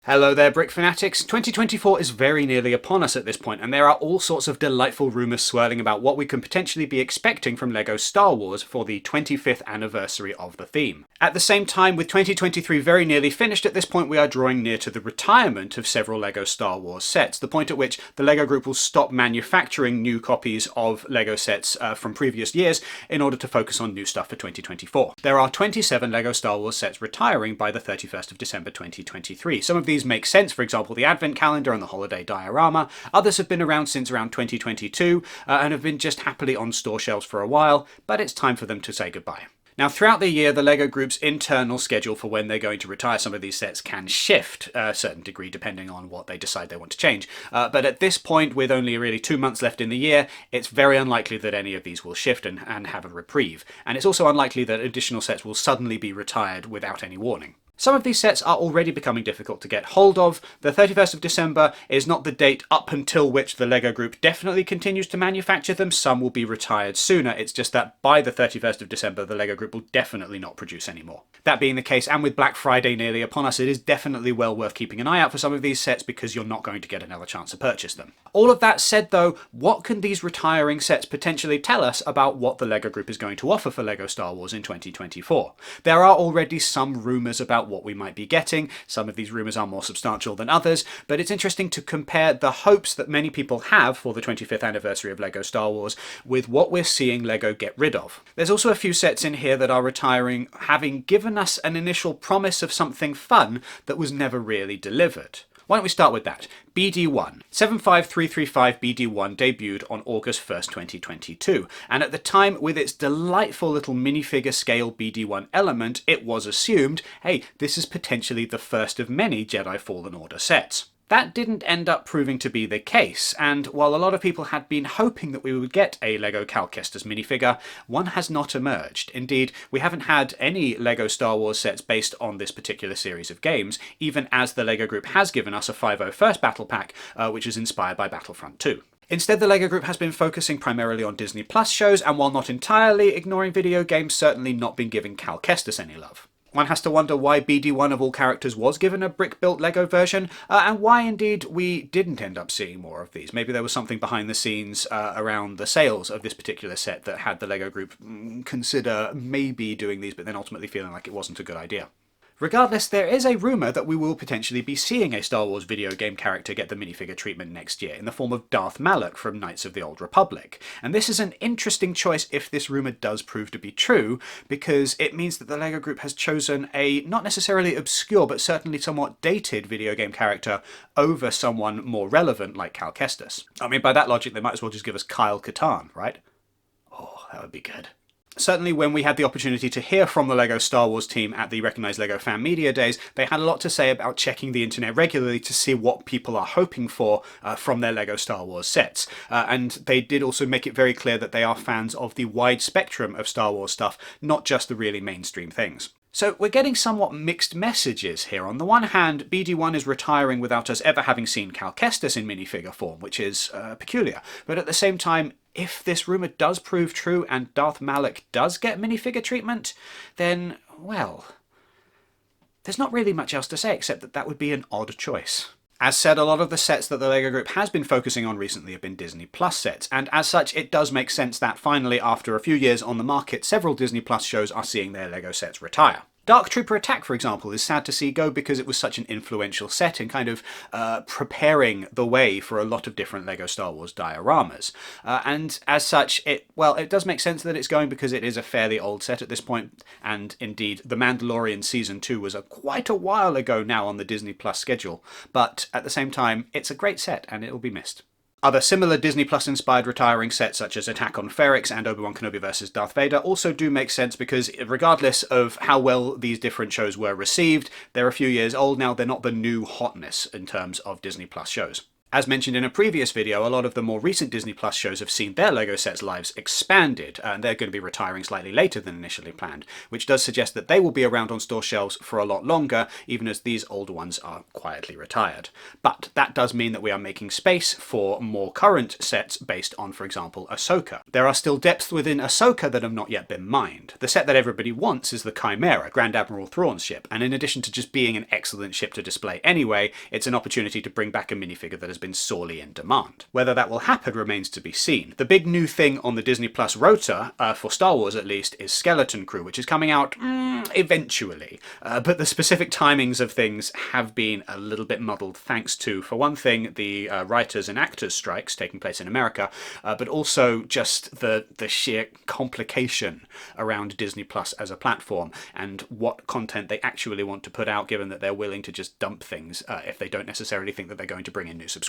Hello there, Brick Fanatics. 2024 is very nearly upon us at this point, and there are all sorts of delightful rumours swirling about what we can potentially be expecting from LEGO Star Wars for the 25th anniversary of the theme. At the same time, with 2023 very nearly finished, at this point we are drawing near to the retirement of several LEGO Star Wars sets, the point at which the LEGO Group will stop manufacturing new copies of LEGO sets from previous years in order to focus on new stuff for 2024. There are 27 LEGO Star Wars sets retiring by the 31st of December 2023. Some of these make sense, for example the Advent Calendar and the Holiday Diorama. Others have been around since around 2022 and have been just happily on store shelves for a while, but it's time for them to say goodbye. Now, throughout the year, the LEGO Group's internal schedule for when they're going to retire some of these sets can shift a certain degree depending on what they decide they want to change. But at this point, with only really 2 months left in the year, it's very unlikely that any of these will shift and have a reprieve. And it's also unlikely that additional sets will suddenly be retired without any warning. Some of these sets are already becoming difficult to get hold of. The 31st of December is not the date up until which the LEGO Group definitely continues to manufacture them. Some will be retired sooner. It's just that by the 31st of December, the LEGO Group will definitely not produce anymore. That being the case, and with Black Friday nearly upon us, it is definitely well worth keeping an eye out for some of these sets because you're not going to get another chance to purchase them. All of that said though, what can these retiring sets potentially tell us about what the LEGO Group is going to offer for LEGO Star Wars in 2024? There are already some rumours about what we might be getting. Some of these rumours are more substantial than others, but it's interesting to compare the hopes that many people have for the 25th anniversary of LEGO Star Wars with what we're seeing LEGO get rid of. There's also a few sets in here that are retiring having given us an initial promise of something fun that was never really delivered. Why don't we start with that? BD1. 75335 BD1 debuted on August 1st, 2022, and at the time, with its delightful little minifigure scale BD1 element, it was assumed, hey, this is potentially the first of many Jedi Fallen Order sets. That didn't end up proving to be the case, and while a lot of people had been hoping that we would get a LEGO Cal Kestis minifigure, one has not emerged. Indeed, we haven't had any LEGO Star Wars sets based on this particular series of games, even as the LEGO Group has given us a 501st Battle Pack, which is inspired by Battlefront 2. Instead, the LEGO Group has been focusing primarily on Disney Plus shows, and while not entirely ignoring video games, certainly not been giving Cal Kestis any love. One has to wonder why BD1 of all characters was given a brick-built LEGO version, and why indeed we didn't end up seeing more of these. Maybe there was something behind the scenes around the sales of this particular set that had the LEGO Group consider maybe doing these, but then ultimately feeling like it wasn't a good idea. Regardless, there is a rumour that we will potentially be seeing a Star Wars video game character get the minifigure treatment next year, in the form of Darth Malak from Knights of the Old Republic. And this is an interesting choice if this rumour does prove to be true, because it means that the LEGO Group has chosen a not necessarily obscure, but certainly somewhat dated video game character over someone more relevant like Cal Kestis. I mean, by that logic, they might as well just give us Kyle Katarn, right? Oh, that would be good. Certainly when we had the opportunity to hear from the LEGO Star Wars team at the Recognized LEGO Fan Media Days, they had a lot to say about checking the internet regularly to see what people are hoping for from their LEGO Star Wars sets. And they did also make it very clear that they are fans of the wide spectrum of Star Wars stuff, not just the really mainstream things. So we're getting somewhat mixed messages here. On the one hand, BD1 is retiring without us ever having seen Cal Kestis in minifigure form, which is peculiar. But at the same time, if this rumour does prove true and Darth Malak does get minifigure treatment, then, well, there's not really much else to say except that that would be an odd choice. As said, a lot of the sets that the LEGO Group has been focusing on recently have been Disney Plus sets, and as such it does make sense that finally, after a few years on the market, several Disney Plus shows are seeing their LEGO sets retire. Dark Trooper Attack, for example, is sad to see go because it was such an influential set in kind of preparing the way for a lot of different LEGO Star Wars dioramas. And as such, it does make sense that it's going because it is a fairly old set at this point, and indeed, The Mandalorian Season 2 was quite a while ago now on the Disney Plus schedule, but at the same time, it's a great set and it'll be missed. Other similar Disney Plus inspired retiring sets such as Attack on Ferrix and Obi-Wan Kenobi vs Darth Vader also do make sense because regardless of how well these different shows were received, they're a few years old now, they're not the new hotness in terms of Disney Plus shows. As mentioned in a previous video, a lot of the more recent Disney Plus shows have seen their LEGO sets' lives expanded, and they're going to be retiring slightly later than initially planned, which does suggest that they will be around on store shelves for a lot longer, even as these older ones are quietly retired. But that does mean that we are making space for more current sets based on, for example, Ahsoka. There are still depths within Ahsoka that have not yet been mined. The set that everybody wants is the Chimera, Grand Admiral Thrawn's ship, and in addition to just being an excellent ship to display anyway, it's an opportunity to bring back a minifigure that has been sorely in demand. Whether that will happen remains to be seen. The big new thing on the Disney Plus rota, for Star Wars at least, is Skeleton Crew, which is coming out eventually. But the specific timings of things have been a little bit muddled thanks to, for one thing, the writers and actors strikes taking place in America, but also just the sheer complication around Disney Plus as a platform and what content they actually want to put out, given that they're willing to just dump things if they don't necessarily think that they're going to bring in new subscribers.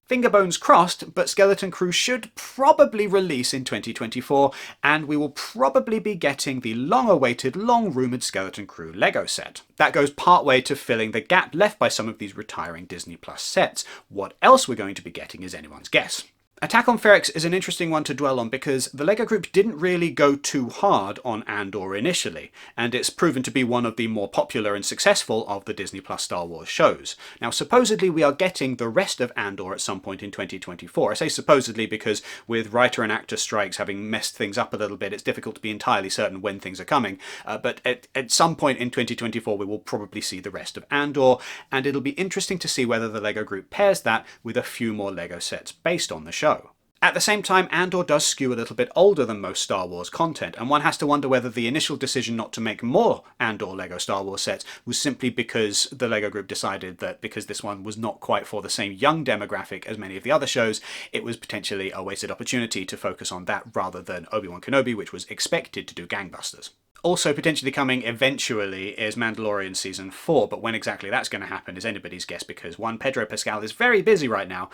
Finger bones crossed, but Skeleton Crew should probably release in 2024, and we will probably be getting the long-awaited, long-rumoured Skeleton Crew LEGO set. That goes partway to filling the gap left by some of these retiring Disney Plus sets. What else we're going to be getting is anyone's guess. Attack on Ferrix is an interesting one to dwell on because the LEGO Group didn't really go too hard on Andor initially, and it's proven to be one of the more popular and successful of the Disney Plus Star Wars shows. Now, supposedly we are getting the rest of Andor at some point in 2024. I say supposedly because with writer and actor strikes having messed things up a little bit, it's difficult to be entirely certain when things are coming, but at some point in 2024 we will probably see the rest of Andor, and it'll be interesting to see whether the LEGO Group pairs that with a few more LEGO sets based on the show. At the same time, Andor does skew a little bit older than most Star Wars content, and one has to wonder whether the initial decision not to make more Andor LEGO Star Wars sets was simply because the LEGO Group decided that because this one was not quite for the same young demographic as many of the other shows, it was potentially a wasted opportunity to focus on that rather than Obi-Wan Kenobi, which was expected to do gangbusters. Also potentially coming eventually is Mandalorian Season 4, but when exactly that's going to happen is anybody's guess because one, Pedro Pascal is very busy right now,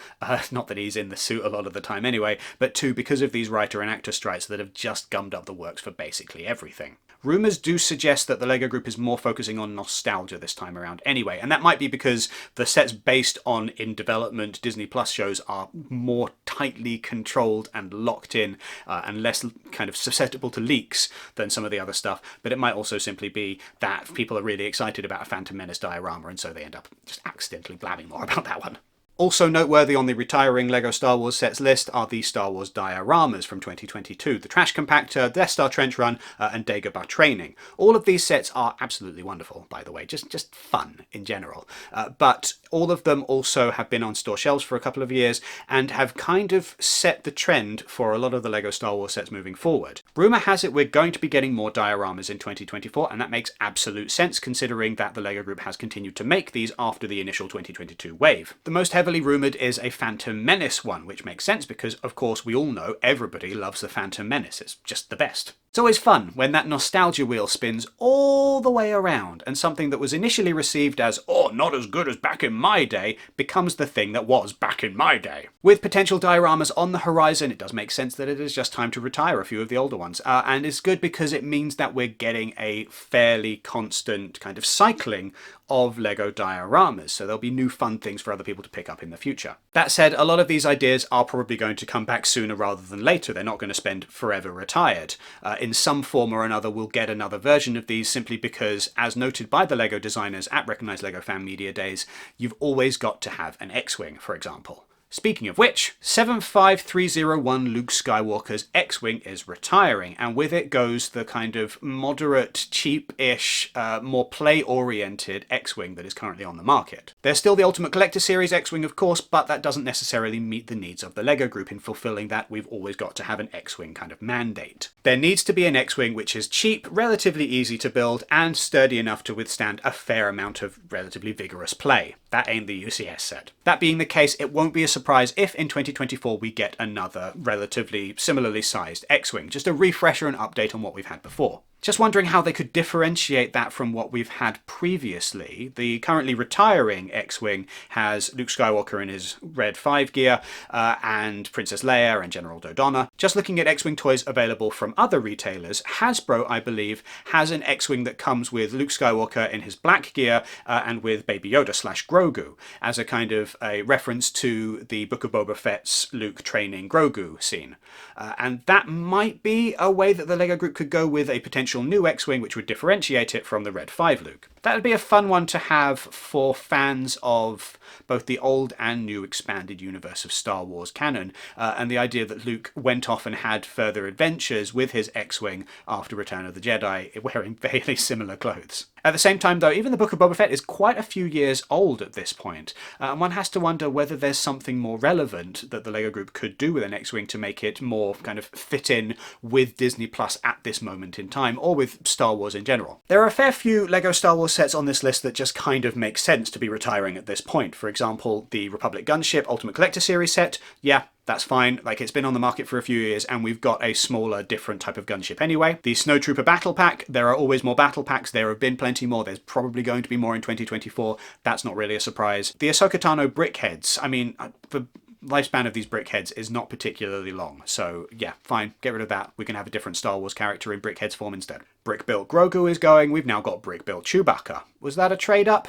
not that he's in the suit a lot of the time anyway, but two, because of these writer and actor strikes that have just gummed up the works for basically everything. Rumours do suggest that the LEGO Group is more focusing on nostalgia this time around anyway, and that might be because the sets based on in-development Disney Plus shows are more tightly controlled and locked in and less kind of susceptible to leaks than some of the other stuff, but it might also simply be that people are really excited about a Phantom Menace diorama and so they end up just accidentally blabbing more about that one. Also noteworthy on the retiring LEGO Star Wars sets list are the Star Wars dioramas from 2022, the Trash Compactor, Death Star Trench Run, and Dagobah Training. All of these sets are absolutely wonderful, by the way, just fun in general. But all of them also have been on store shelves for a couple of years and have kind of set the trend for a lot of the LEGO Star Wars sets moving forward. Rumour has it we're going to be getting more dioramas in 2024, and that makes absolute sense considering that the LEGO Group has continued to make these after the initial 2022 wave. The most heavily rumoured is a Phantom Menace one, which makes sense because, of course, we all know everybody loves the Phantom Menace. It's just the best. It's always fun when that nostalgia wheel spins all the way around and something that was initially received as, oh, not as good as back in my day, becomes the thing that was back in my day. With potential dioramas on the horizon, it does make sense that it is just time to retire a few of the older ones. And it's good because it means that we're getting a fairly constant kind of cycling of LEGO dioramas, so there'll be new fun things for other people to pick up in the future. That said, a lot of these ideas are probably going to come back sooner rather than later. They're not going to spend forever retired. In some form or another, we'll get another version of these simply because, as noted by the LEGO designers at Recognised LEGO Fan Media Days, you've always got to have an X-Wing, for example. Speaking of which, 75301 Luke Skywalker's X-Wing is retiring, and with it goes the kind of moderate, cheap-ish, more play-oriented X-Wing that is currently on the market. There's still the Ultimate Collector Series X-Wing, of course, but that doesn't necessarily meet the needs of the LEGO Group in fulfilling that we've always got to have an X-Wing kind of mandate. There needs to be an X-Wing which is cheap, relatively easy to build, and sturdy enough to withstand a fair amount of relatively vigorous play. That ain't the UCS set. That being the case, it won't be a surprise if in 2024 we get another relatively similarly sized X-Wing, just a refresher and update on what we've had before. Just wondering how they could differentiate that from what we've had previously. The currently retiring X-Wing has Luke Skywalker in his Red 5 gear, and Princess Leia and General Dodonna. Just looking at X-Wing toys available from other retailers, Hasbro, I believe, has an X-Wing that comes with Luke Skywalker in his black gear and with Baby Yoda / Grogu, as a kind of a reference to the Book of Boba Fett's Luke training Grogu scene. And that might be a way that the LEGO Group could go with a potential new X-Wing which would differentiate it from the Red 5 Luke. That would be a fun one to have for fans of both the old and new expanded universe of Star Wars canon, and the idea that Luke went off and had further adventures with his X-Wing after Return of the Jedi, wearing fairly similar clothes. At the same time though, even the Book of Boba Fett is quite a few years old at this point, and one has to wonder whether there's something more relevant that the LEGO Group could do with an X-Wing to make it more kind of fit in with Disney Plus at this moment in time, or with Star Wars in general. There are a fair few LEGO Star Wars sets on this list that just kind of make sense to be retiring at this point. For example, the Republic Gunship Ultimate Collector Series set, yeah, that's fine. Like, it's been on the market for a few years and we've got a smaller, different type of gunship anyway. The Snowtrooper Battle Pack, there are always more battle packs. There have been plenty more. There's probably going to be more in 2024. That's not really a surprise. The Ahsoka Tano Brickheads, I mean, the lifespan of these brickheads is not particularly long. So yeah, fine, get rid of that. We can have a different Star Wars character in brickheads form instead. Brick-built Grogu is going. We've now got brick-built Chewbacca. Was that a trade-up?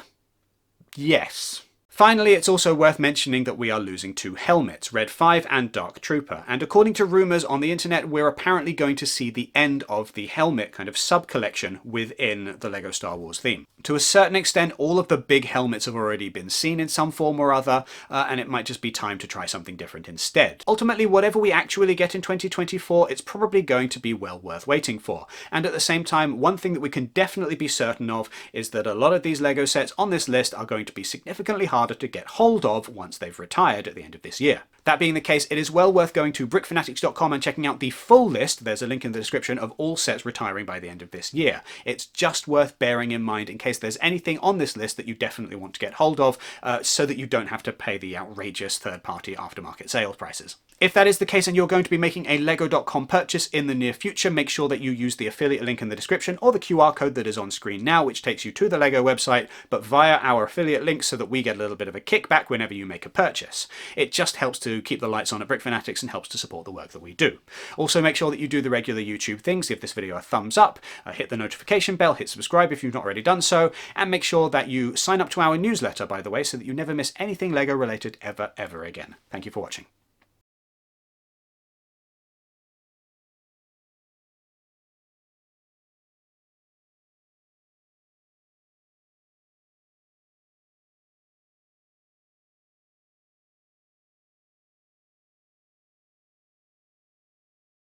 Yes. Finally, it's also worth mentioning that we are losing two helmets, Red 5 and Dark Trooper, and according to rumours on the internet, we're apparently going to see the end of the helmet kind of sub-collection within the LEGO Star Wars theme. To a certain extent, all of the big helmets have already been seen in some form or other, and it might just be time to try something different instead. Ultimately, whatever we actually get in 2024, it's probably going to be well worth waiting for. And at the same time, one thing that we can definitely be certain of is that a lot of these LEGO sets on this list are going to be significantly harder to get hold of once they've retired at the end of this year. That being the case, it is well worth going to brickfanatics.com and checking out the full list, there's a link in the description, of all sets retiring by the end of this year. It's just worth bearing in mind in case there's anything on this list that you definitely want to get hold of, so that you don't have to pay the outrageous third-party aftermarket sales prices. If that is the case and you're going to be making a lego.com purchase in the near future, make sure that you use the affiliate link in the description or the QR code that is on screen now, which takes you to the LEGO website, but via our affiliate link so that we get a little bit of a kickback whenever you make a purchase. It just helps to keep the lights on at Brick Fanatics and helps to support the work that we do. Also, make sure that you do the regular YouTube things, give this video a thumbs up, hit the notification bell, hit subscribe if you've not already done so, and make sure that you sign up to our newsletter, by the way, so that you never miss anything LEGO related ever again. Thank you for watching.